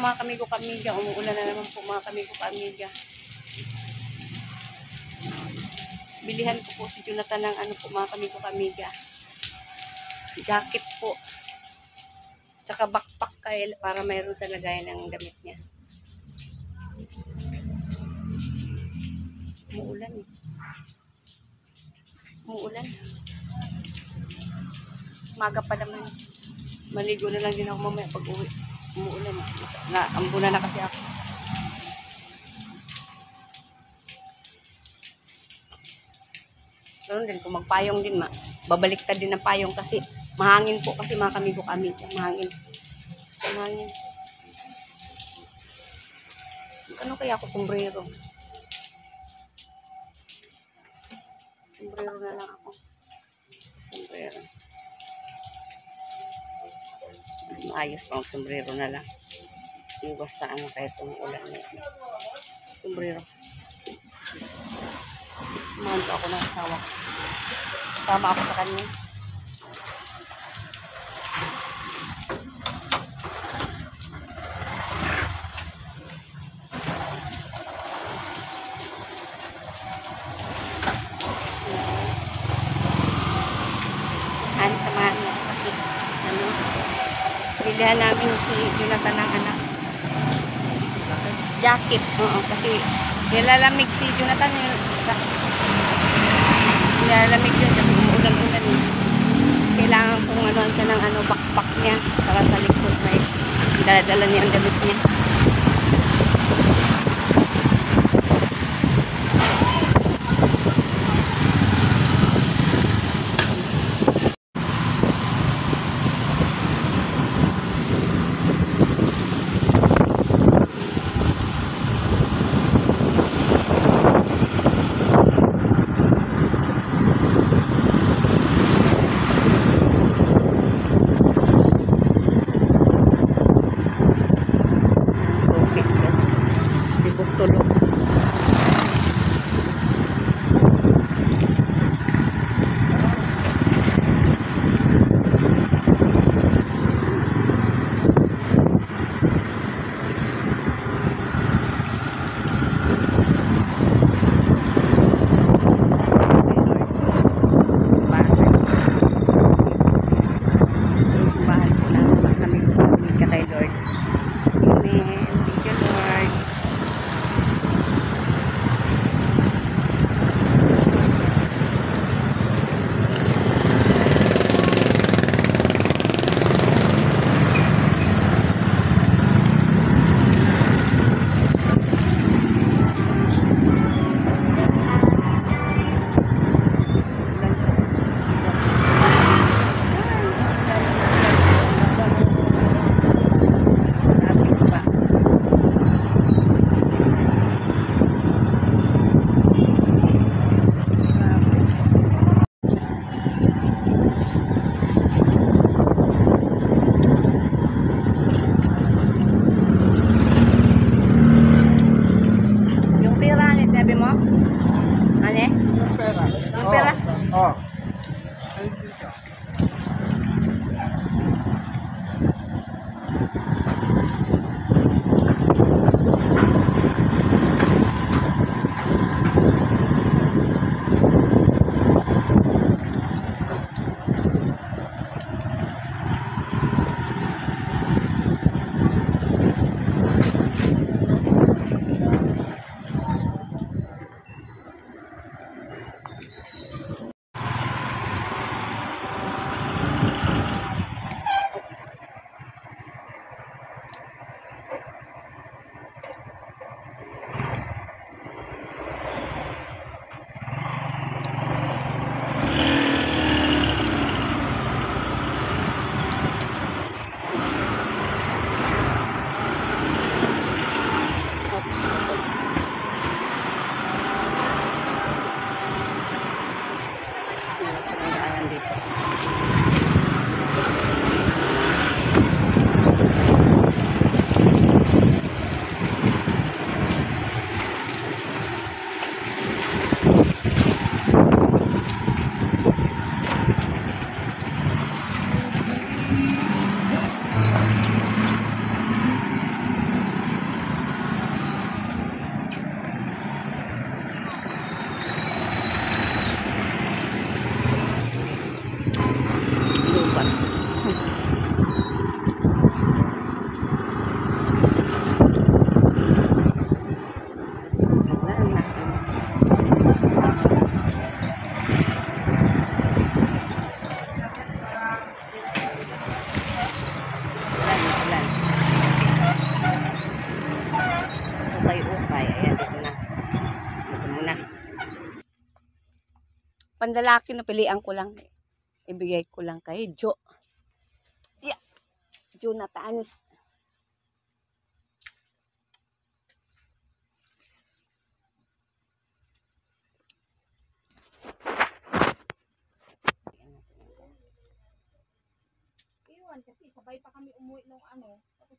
mga kamigo kamiga. Umuulan na naman po mga kamigo kamiga. Bilihan ko po si Jonathan ng ano po mga kamigo kamiga. Jacket po. Tsaka backpack kay para mayroon sa lagayan ng damit niya. Umuulan eh. Umuulan. Maga pa naman. Maligo na lang din ako mamaya pag uwi. Umuulan. Naambunan na kasi ako. Ganoon din, kung magpayong din, babaliktad din ng payong kasi mahangin po kasi mga kamigo kami. Mahangin. Mahangin. Ano kaya ako sombrero? Sombrero na lang ako. Sombrero. Maayos pa sombrero na lang. Iwas sa ano kahit umuulan na yun. Sombrero. Mahanto ako ng asawa. Tama ako sa kanya. Ano sa mga ano, bilihan namin si Jonathan ng anak. Jacket. Oo, kasi nilalamig si Jonathan. Nilalamig yun kasi umuulan-ulan eh. Kailangan kong ano siya ng ano, backpack niya. Para sa likod may dala niya ang damit niya. ubat. Pandalaki na pilian ko lang. Ibigay ko lang kay Jo. Yeah. Jonathan. Iwan kasi sabay pa kami umuwi nung ano. Tapos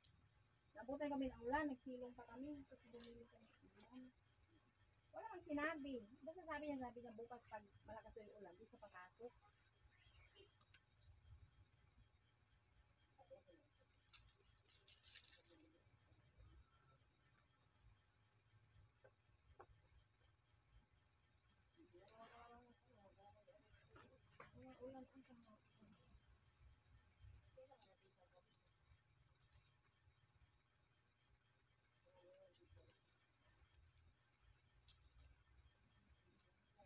nabutan kami ng ulan, nagsilong pa kami. Tapos bumili kami ng ulan. Wala kang sinabi. Basta sabi niya bukas pag malakas yung ulan, di sa papasok.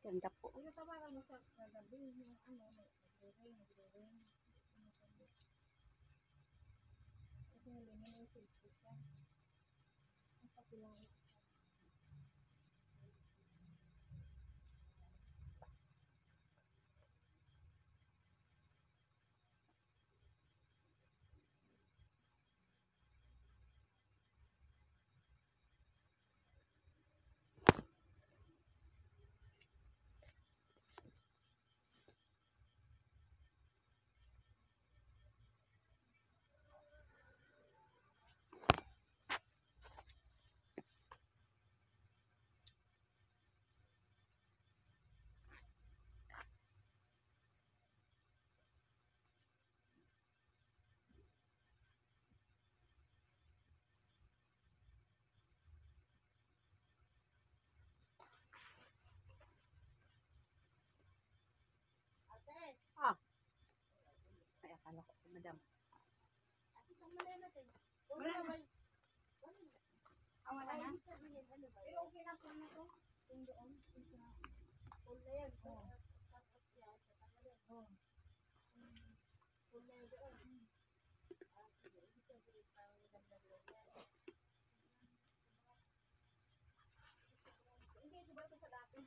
Ganda po. Kaya tawaran mo sa gabi yung ano, nag-rain. Kasi nalimin yung safety ka. Ang pati lang ito. Ay, akala ko po, madam. Awan na. Pero okay na po na to. Yung doon. Full na yan. Full na yan doon. Hindi, diba ito sa dati?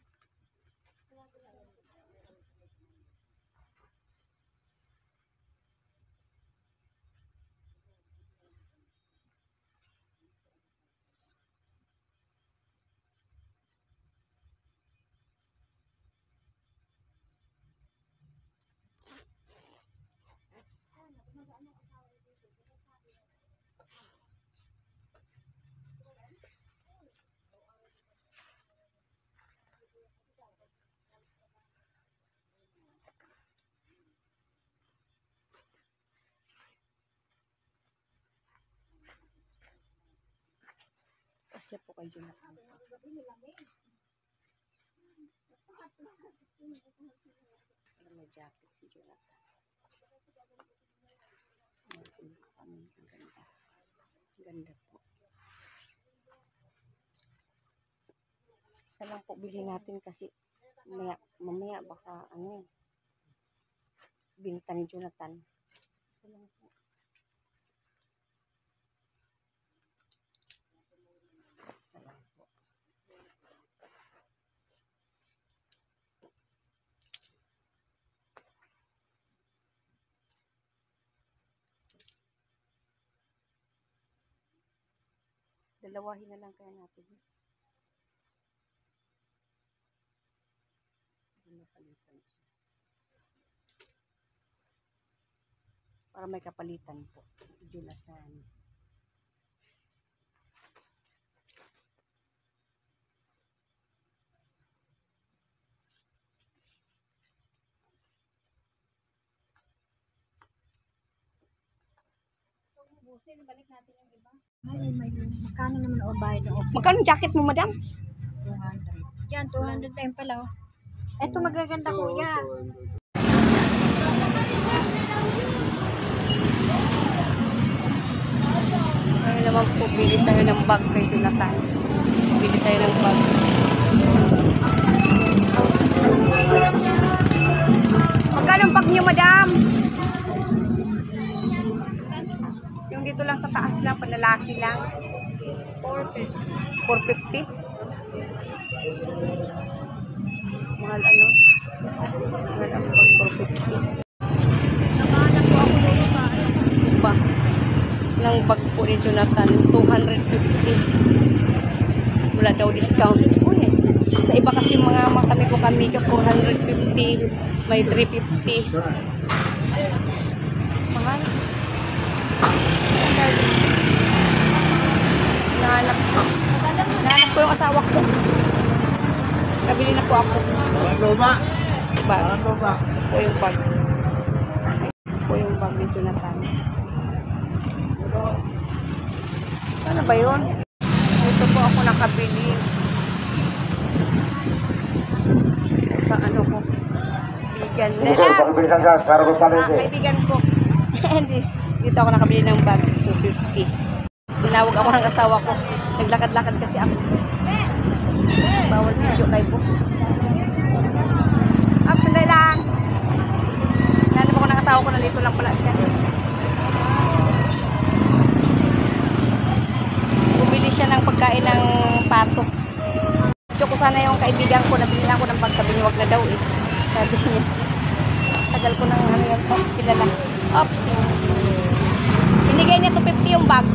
Kasi po kay Jonathan. May jacket si Jonathan. Ang ganda. Ganda po. Isa lang po bilhin natin kasi mamaya baka binta ni Jonathan. Isa lang po. Isa lang po. Dalawahin na lang kaya natin. Para may kapalitan po. Jonathan. Busin, balik natin yung iba. Ay, may magkano naman o bayad ng office? Magkano jacket mo, madam? 200. Yan, 200 time pala. Ito magaganda kuya. naman po, bili tayo ng bag kay Jonathan. Bili tayo ng bag. Magkano ang bag niyo, madam? Yung dito lang sa taas lang, panlalaki lang. 450. Mahal ano? Mahal ang bag, 450. Nakahanap po ako doon sa Ba? Ng bag po ni Jonathan, 250. Wala daw discount po eh. Sa iba kasi mga kami po kami, 450. May 350. Mahal. Nahanap ko. Nahanap ko yung asawa ko. Kabili na po ako. Bag. Po yung bag. Po yung bag ni Jonathan. Ano ba yun? Ito po ako nakabili. Sa ano ko. Kaibigan nila. Kaibigan ko. Dito ako nakabili ng bag. 250. Tinawag ako ng asawa ko. Naglakad-lakad kasi ako. Bawal video kay boss. Sandali lang. Nanap ako ng asawa ko. Nandito lang pala siya. Bumili siya ng pagkain ng pato. Gusto ko sana yung kaibigan ko. Nabili na ako ng bag. Sabi niya wag na daw eh. Sabi niya. Tagal ko ng ano yan po. Kilala. Oops. Binigay niya 250 yung bag.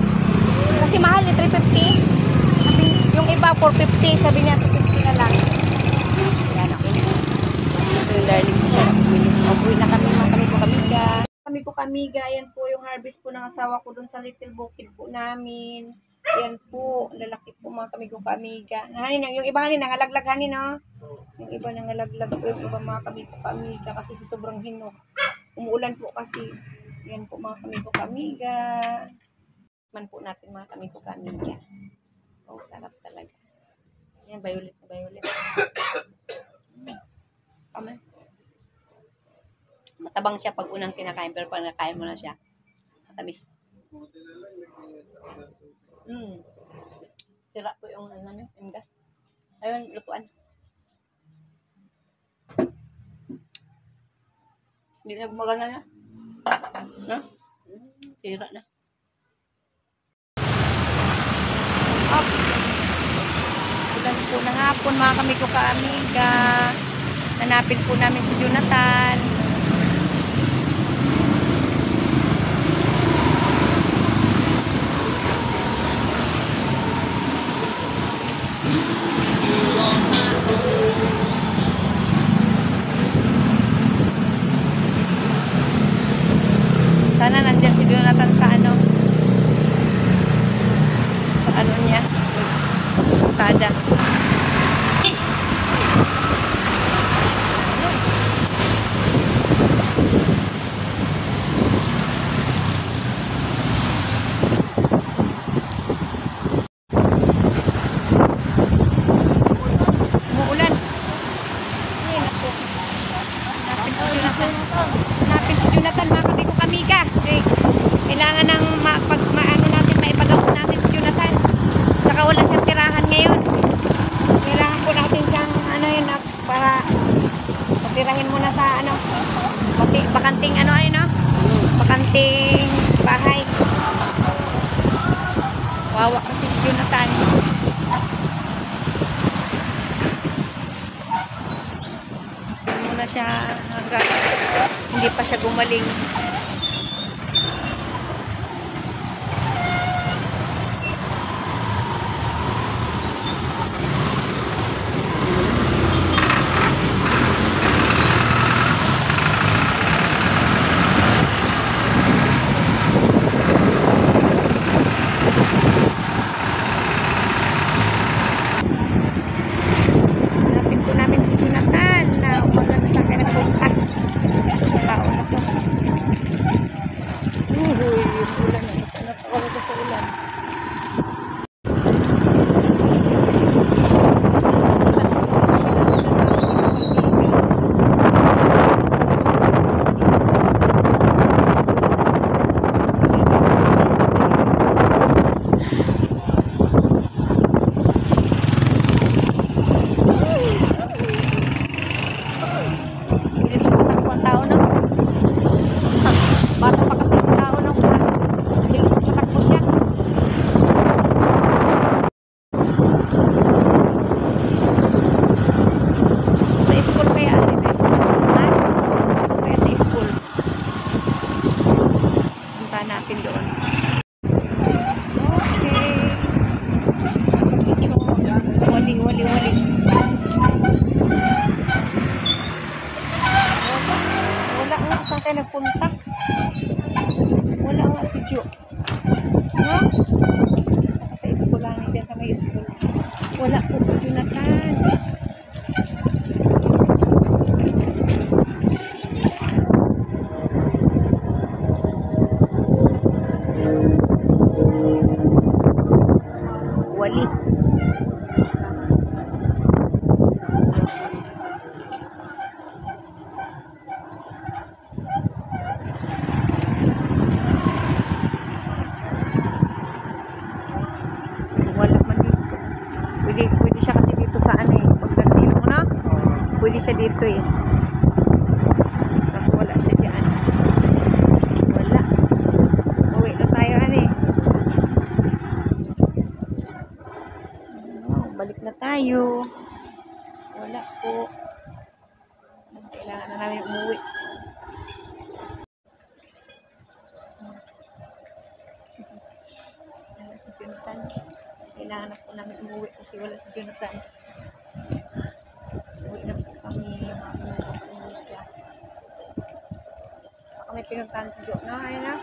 Kasi mahal eh, 350. Yung iba 450. Sabi niya 250 na lang. Yan ako. Ito yung darling ko siya. Mag-uwi na kami. Kami po kamiga. Kami po kamiga. Yan po yung harvest po ng asawa ko doon sa Little Bukid po namin. Yan po. Lalaki po mga kami ko kamiga. Yung iba hanin, nangalaglag hanin, no? Yung iba nangalaglag po. Yung iba mga kami ko kamiga. Kasi sa sobrang hinok. Umuulan po kasi. Yan po mga kami ko kamiga. Man po natin mga kami ko kamiga. Oh, sarap talaga. Yan, violet na violet. Amen. Matabang siya pag unang kinakain, pero pag nakain mo na siya, matamis. Sira po yung ano namin, yung gas. Ayun, lutuan. Hindi na gumagana na. No? Sira na. Up. Ulan po ng hapon, mga kami ko kaamiga. Hanapin po namin si Jonathan. Sana nandiyan si Jonathan sa ano niya kada. Umuulan. Hanapin si Jonathan, mga kami ko kamiga. Kailangan ng maano natin, maipagawa natin si Jonathan. Saka wala siyang tirahan ngayon. Kailangan po natin siyang ano yun, para matirahin muna sa ano, bakanting ano ay no? Bakanting bahay. Wawa kasi si Jonathan. Muna siya hanggang hindi pa siya gumaling. Hanapin po namin si Jonathan na umaga na sa akin nagpunta. Tao na to. Puntahan natin doon. Okay. Wali. Wala nga. Saan tayo nagpunta? Wala nga si Jo. No? Sa eskulahan dyan sa may eskul. Wala po si Jonathan. Wali. Wala man dito. Pwede siya kasi dito sa ano eh. Pag nagsilong na, pwede siya dito eh. Kaso wala siya dyan. Wala. Uwi na tayo ano eh. Balik na tayo. Wala po. Kailangan na namin umuwi. Wala si Jonathan. Kailangan na po namin umuwi kasi wala si Jonathan. Uwi na po kami. Baka may pinuntahan si Jo. No, ayun na.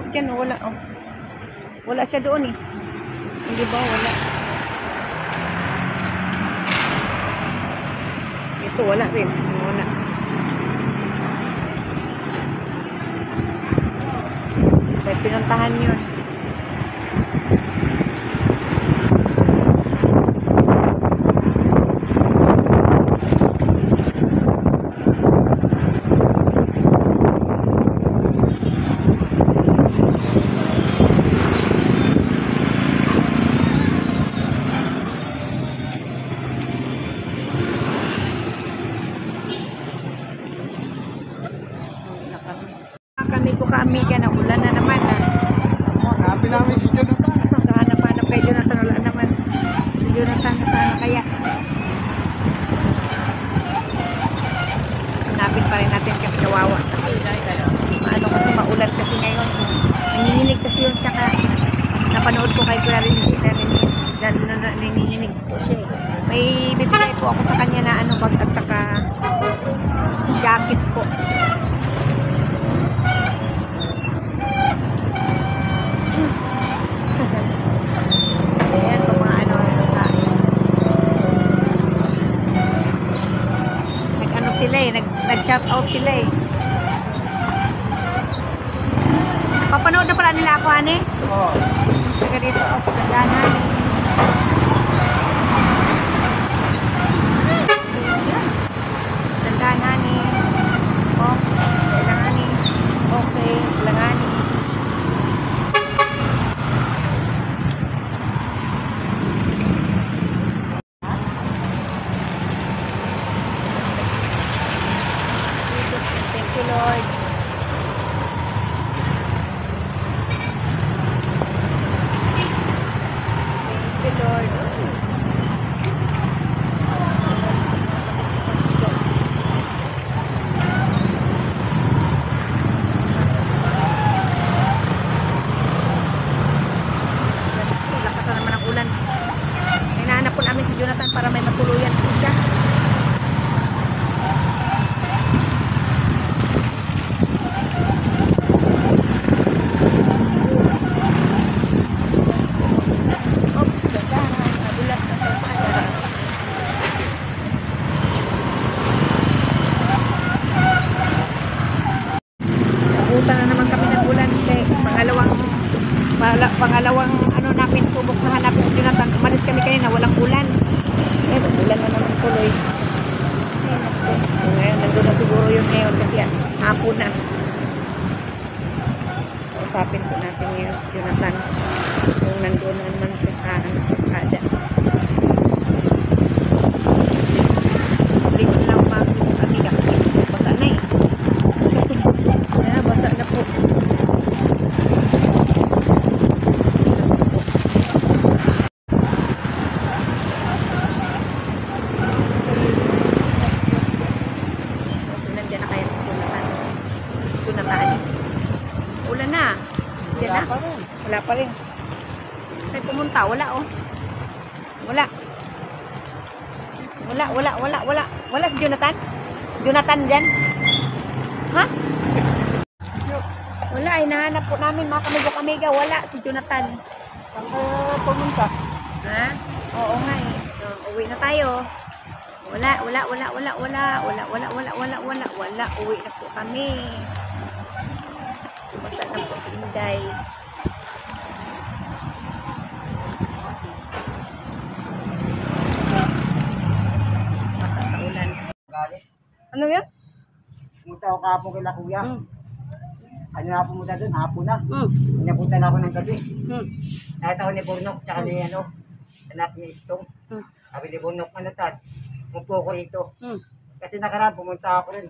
Diyan, wala. Oh. Wala siya doon eh. Hindi ba? Wala. Ito, wala rin. Wala. Dahil pinuntahan yun. Kami dyan, ulan na naman. Hanapin namin si Jonathan. Hanap-hanap kay Jonathan, wala naman. Si Jonathan, sana kaya. Hanapin pa rin natin kasi kawawa. Maano kasi maulan kasi ngayon. Nanginginig kasi yun siya ka. Napanood ko kay Kuya nanginginig po siya. May bibigay po ako sa kanya na ano bag at saka jacket po. Nag-shout out sila eh. Papanood na pala nila ako, ane? Oo. Taga dito ako, pagdanan. Pagdanan eh. Ox, kailangan eh. Okay, kailangan eh. Lord. Thank you, Lord. Lakas na naman ang ulan. Hinahanap po namin si Jonathan para may matuluyan po siya. pa rin. May pumunta, wala oh. Wala. Wala si Jonathan? Jonathan dyan? Ha? Wala, hinahanap po namin mga kamiga. Wala si Jonathan. Saan kaya pumunta? Ha? Oo nga eh. So, uwi na tayo. Wala. Uwi na po kami. Basta na po kami guys. Basta sa ulan. Galit. Ano yun? Pumunta ako kahapon kay Kuya. Ano na pumunta doon? Hapon na. Mm. Pinapunta na ako ng gabi. Mm. Nakita ko ni Burnok, tsaka ni anak ni Istong. Mm. Sabi ni Burnok, ano tad? Mupo ko rito. Mm. Kasi nakaraan, pumunta ako rin.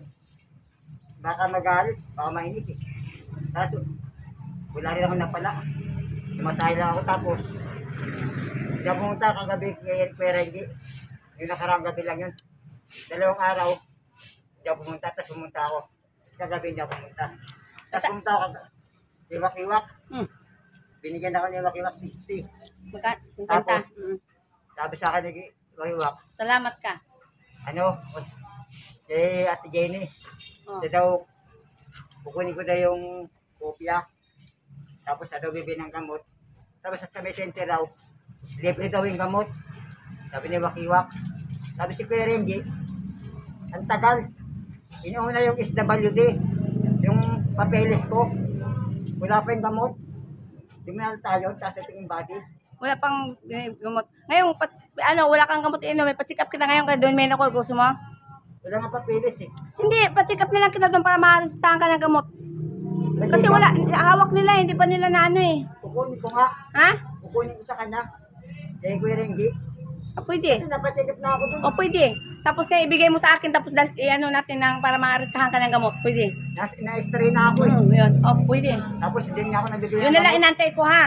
Baka magalit, baka mainit eh. Kaso, wala rin ako napala. Lumasahe lang ako tapos. Hindi ako pumunta kagabi kay Kuya Renji. Yung nakaraan gabi lang yun. 2 araw, hindi ako pumunta, tapos pumunta ako. Kagabi hindi ako pumunta. Tapos pumunta ako iwak-iwak. Mm. Binigyan ako ni iwak-iwak 60. Magka, 50. Tapos, Mm. sabi sa akin ni iwak-iwak, Salamat ka. ano, kay Ate Jenny, Oh. ito daw, kukunin ko daw yung kopya. Tapos daw bibili ng gamot. Tapos sa may center daw, libre daw yung gamot. Sabi ni Wakiwak. Sabi si Kuya Renji, ang tagal. Inuuna yung SWD, yung papeles ko. Wala pa yung gamot. Tingnan tayo, tapos ito yung body. Wala pang gamot. Ngayon, wala kang gamot inom. May pa-check up kita ngayon kaya doon may ako. Gusto mo? Wala nga papeles eh. Hindi, pa-check up nila kita doon para makasistahan ka ng gamot. Kasi wala, hawak nila, hindi pa nila na ano eh. Kukunin ko nga. Ha? Kukunin ko sa kanya. Kay Kuya Renji. Pwede. Kasi napacheck up na ako dun. Pwede. Tapos kaya ibigay mo sa akin, tapos ano natin ng, para makasistahan ka ng gamot. Pwede. Na-stray na ako eh. Yun. Pwede. Tapos hindi niya ako nabibili Yun ng na lang gamot. inantay ko ha.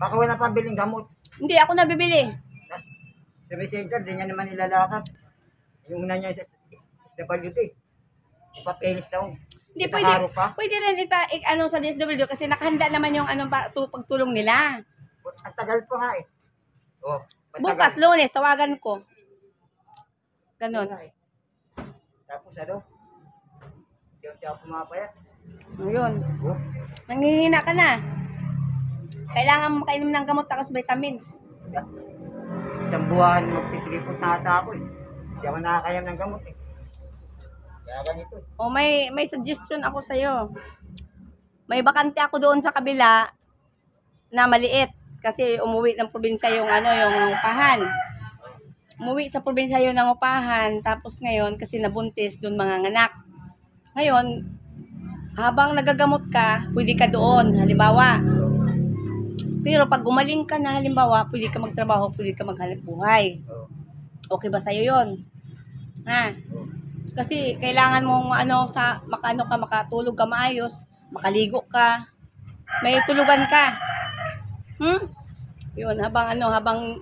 Baka wala pang biling gamot. Hindi, ako nabibili. Sa may center, di niya naman nilalakad. Yung una niya sa WD. Papeles daw. Hindi, Nakaro pa. pwede rin ano sa DSWD kasi nakahanda naman yung pagtulong nila. Ang tagal pa nga eh. Oh, Bukas, Lunes, tawagan ko. Ganon. Tapos ano? Hindi ako pumapayat. Ayun. Oh, Nanghihina ka na. Kailangan mo makainom ng gamot tapos vitamins. yeah. Isang buwan, magtitripot na ata ako eh. Hindi ako nakakayam ng gamot eh. Kaya ganito eh. O may suggestion ako sa'yo. May bakante ako doon sa kabila na maliit. Kasi umuwi ng probinsya yung upahan. Umuwi sa probinsya yung upahan. Tapos ngayon, kasi nabuntis doon mga anak. Ngayon, habang nagagamot ka, pwede ka doon. Halimbawa. Pero pag gumaling ka na, halimbawa, pwede ka magtrabaho, pwede ka maghanap buhay. Oh. Okay ba sa'yo yun? Ha? Kasi kailangan mong makatulog ka maayos, makaligo ka, may tulugan ka. Yun, habang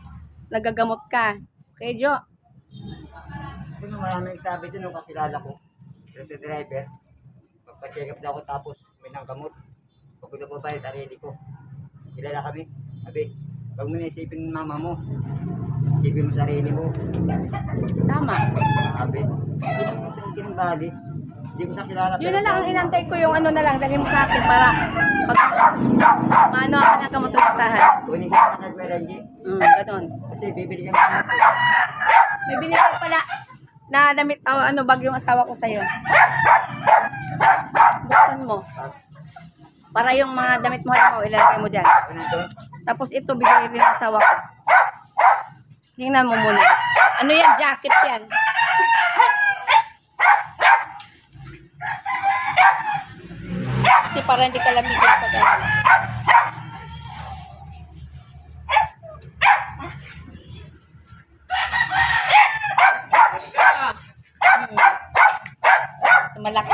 nagagamot ka. Okay, Jo? Kung maraming sabi din nung kakilala ko, yung sa driver, magpa-check up na ako tapos may nang gamot. Pag ito po tayo, sarili ko. Kilala kami. Sabi, pag mo naisipin ng mama mo, isipin mo sarili mo. Tama. Sabi, hindi mo sa kinabali. Hindi ko sa kilala. Yun na lang ang inantay ko yung dalhin mo sa akin para maano ka ng gamot sa tahan. Kunin ko na kay Merenji. Ganon. Kasi bibili ka ng May binigay pala na damit, bagyong asawa ko sa'yo. Buksan mo. Para yung mga damit mo, ilalagay mo dyan. Tapos ito, bigay rin ng asawa ko. Tingnan mo muna. Ano yan? Jacket yan. Kasi para hindi ka lamigin pa dahil. Malaki.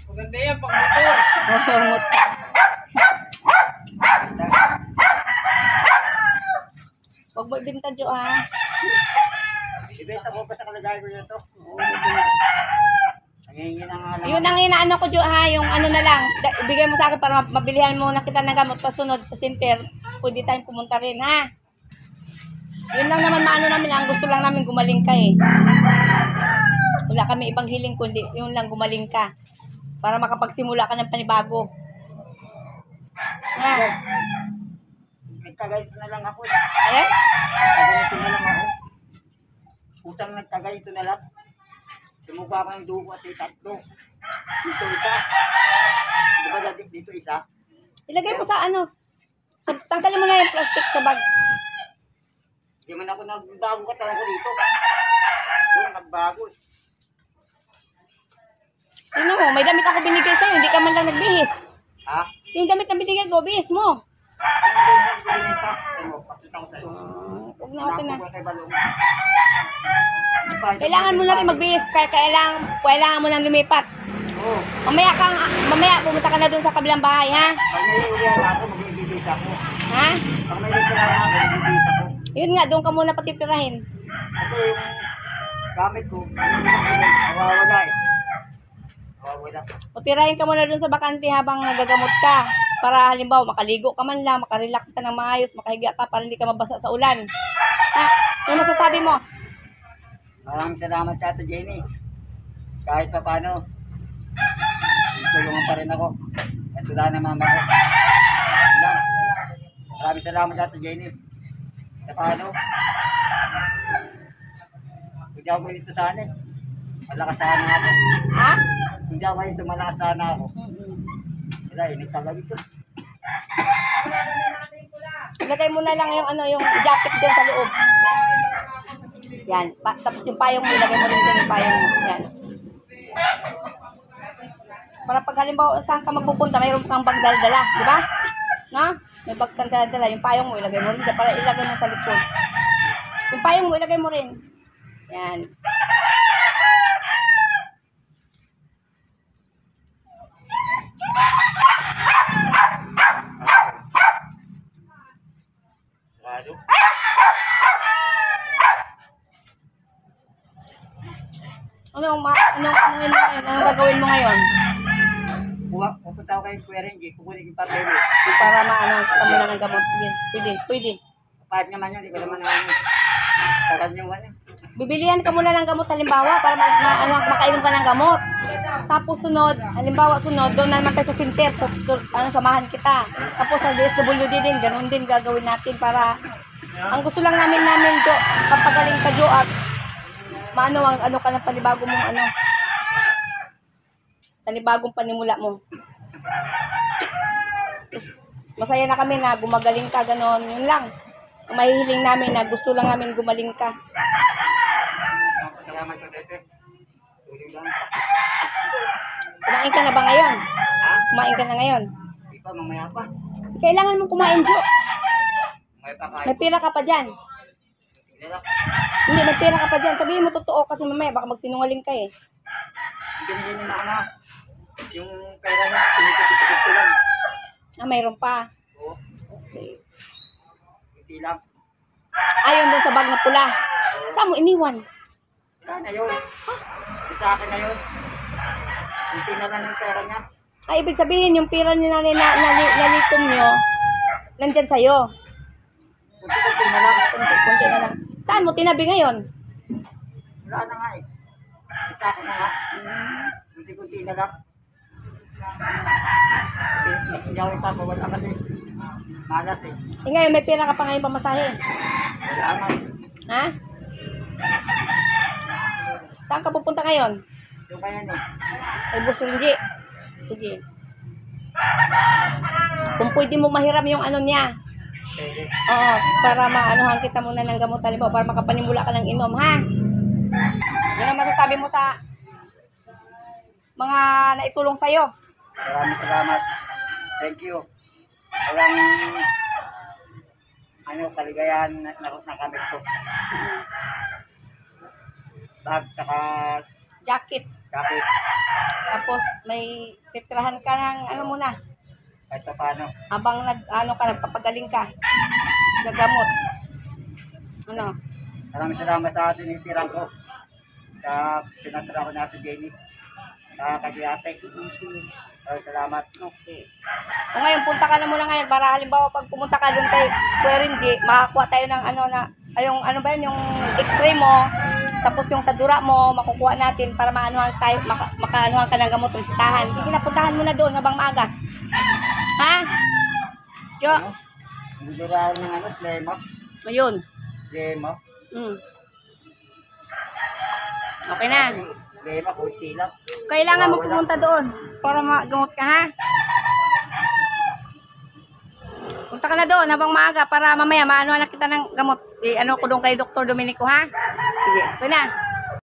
Maganda yan, pang motor. Huwag mo ibinta, Jo, ha? Ibenta mo pa sa kalagay ko nito. Nangihingi na nga lang. Yun ang inaano ko, Jo, ha? Yung na lang. Ibigay mo sa akin para mabilihan mo na kita ng gamot pasunod sa center. pwede tayong pumunta rin, ha? Yun lang naman maano namin, ang gusto lang namin gumaling ka eh. Wala kami ibang hiling kundi yun lang gumaling ka. Para makapagsimula ka ng panibago. Ha? Nagkaganito na lang ako. Ayan? Nagkaganito na lang ako. Utang nagkaganito na lang. Sumuba ko ng dugo at tatlo. Dito isa. Di ba dito isa? Ilagay mo sa ano. Tanggalin mo na yung plastic sa bag. Di man ako nagbago katawan ko dito. Doon nagbago. Tingnan mo, may damit ako binigay sa'yo. Hindi ka man lang nagbihis. Ha? Yung damit na binigay ko, bihis mo. Ano doon ang binenta? Ano, pakita ko sa'yo. Huwag na, okay na. Nakakuha kay Balong. Kailangan mo na rin magbihis. Kailangan mo nang lumipat. Oo. Mamaya pumunta ka na dun sa kabilang bahay, ha? Pag may uwihan ako, magbibigis ako. Ha? Pag may uwihan ako, magbibigis ako. Yun nga, doon ka muna patitirahin. Kasi yung gamit ko, nawawala eh. Nawawala. Patirahin ka muna dun sa bakante habang nagagamot ka. Para halimbawa, makaligo ka man lang, makarelax ka ng maayos, makahiga ka para hindi ka mabasa sa ulan. Ha? Ano masasabi mo? Maraming salamat sa Ate Jenny. Kahit pa paano, tulungan pa rin ako. At wala na mama ko. Lang. Maraming salamat sa Ate Jenny. Sa paano, hindi ako dito sana eh. Malakas sana ako. Ha? Hindi ako dito, malakas sana ako. Wala, init talaga ito. Ilagay mo na lang yung yung jacket din sa loob. Yan. Tapos yung payong mo, ilagay mo rin din yung payong mo. Yan. Para pag halimbawa saan ka magpupunta, mayroon kang bag dala, di ba? No? May bag kang dala, yung payong mo, ilagay mo rin. Para ilagay mo sa likod. Yung payong mo, ilagay mo rin. Yan. Sarado. Anong gagawin mo ngayon? Pupunta ako kay Kuya Renji, kukunin yung papel. Para maano ka muna ng gamot. Sige, pwede. Kahit naman yan, hindi ko naman naman. Tagal nyo ano. Bibilihan ka muna ng gamot halimbawa para makainom ka ng gamot. Tapos sunod, doon naman tayo sa center, samahan kita. Tapos sa DSWD din, ganun din gagawin natin para ang gusto lang namin Jo, papagaling ka Jo at ano ka ng panibago mong panibagong panimula mo. Masaya na kami na gumagaling ka, ganon, yun lang. Ang mahihiling namin na gusto lang namin gumaling ka. Salamat ko dito. Tuloy lang. Kumain ka na ba ngayon? Ha? Kumain ka na ngayon? Di pa, mamaya pa. Kailangan mong kumain, Jo. Mamaya pa kahit. May pira ka pa dyan. Hindi lang. Hindi, may pira ka pa dyan. Sabihin mo totoo kasi mamaya baka magsinungaling ka eh. Binigyan ni mama. Yung pera niya, pinipipipipip ko lang. Mayroon pa. Oo. Okay. Hindi lang. Ayun doon sa bag na pula. Saan mo iniwan? Wala na yun. Sa akin na yun. Hindi na lang yung pera niya. Ay, ibig sabihin, yung pira niyo nalikom nyo, nandyan sa'yo. Kunti-kunti na lang. Kunti na lang. Saan mo tinabi ngayon? Wala na nga eh. Sa akin na nga. Kunti-kunti na lang. Hindi ako ipapawala kasi. Malas eh. Eh ngayon, may pira ka pa ngayon pamasahe. Wala nga eh. Ha? Saan ka pupunta ngayon? Yung kaya eh. Ay, Busulinji. Sige. Kung pwede mo mahiram yung niya. Pwede. Oo, para maanuhan kita muna ng gamot halimbawa para makapanimula ka ng inom, ha? Ano ang masasabi mo sa mga naitulong sa'yo? Maraming salamat. Thank you. Walang kaligayahan na nakamit ko. Bag, saka Jacket. jacket, Tapos may titirahan ka ng muna. kahit pa paano. Habang nagpapagaling ka. Gagamot. Maraming salamat sa atin yung tirang ko. Sa pinatira ko natin Jenny. Kasi ate. Salamat. Okay. O ngayon, punta ka na muna ngayon para halimbawa pag pumunta ka doon kay Kuya Renji, makakuha tayo ng ano na, yung ano ba yun, yung x-ray mo, tapos yung tadura mo, makukuha natin para maanuhan tayo, makaanuhan ka ng gamot, resitahan. Sige na, puntahan mo na doon habang maaga. Ha? Jo? Hindi dura ng ano, lemo. Ayun. Lemo. Okay na. Lemo, kutsila. Kailangan mo pumunta doon para magamot ka, ha? Punta ka na doon habang maaga para mamaya maanuhan na kita ng gamot. Ano ko doon kay Dr. Dominico, ha? Sige, okay na.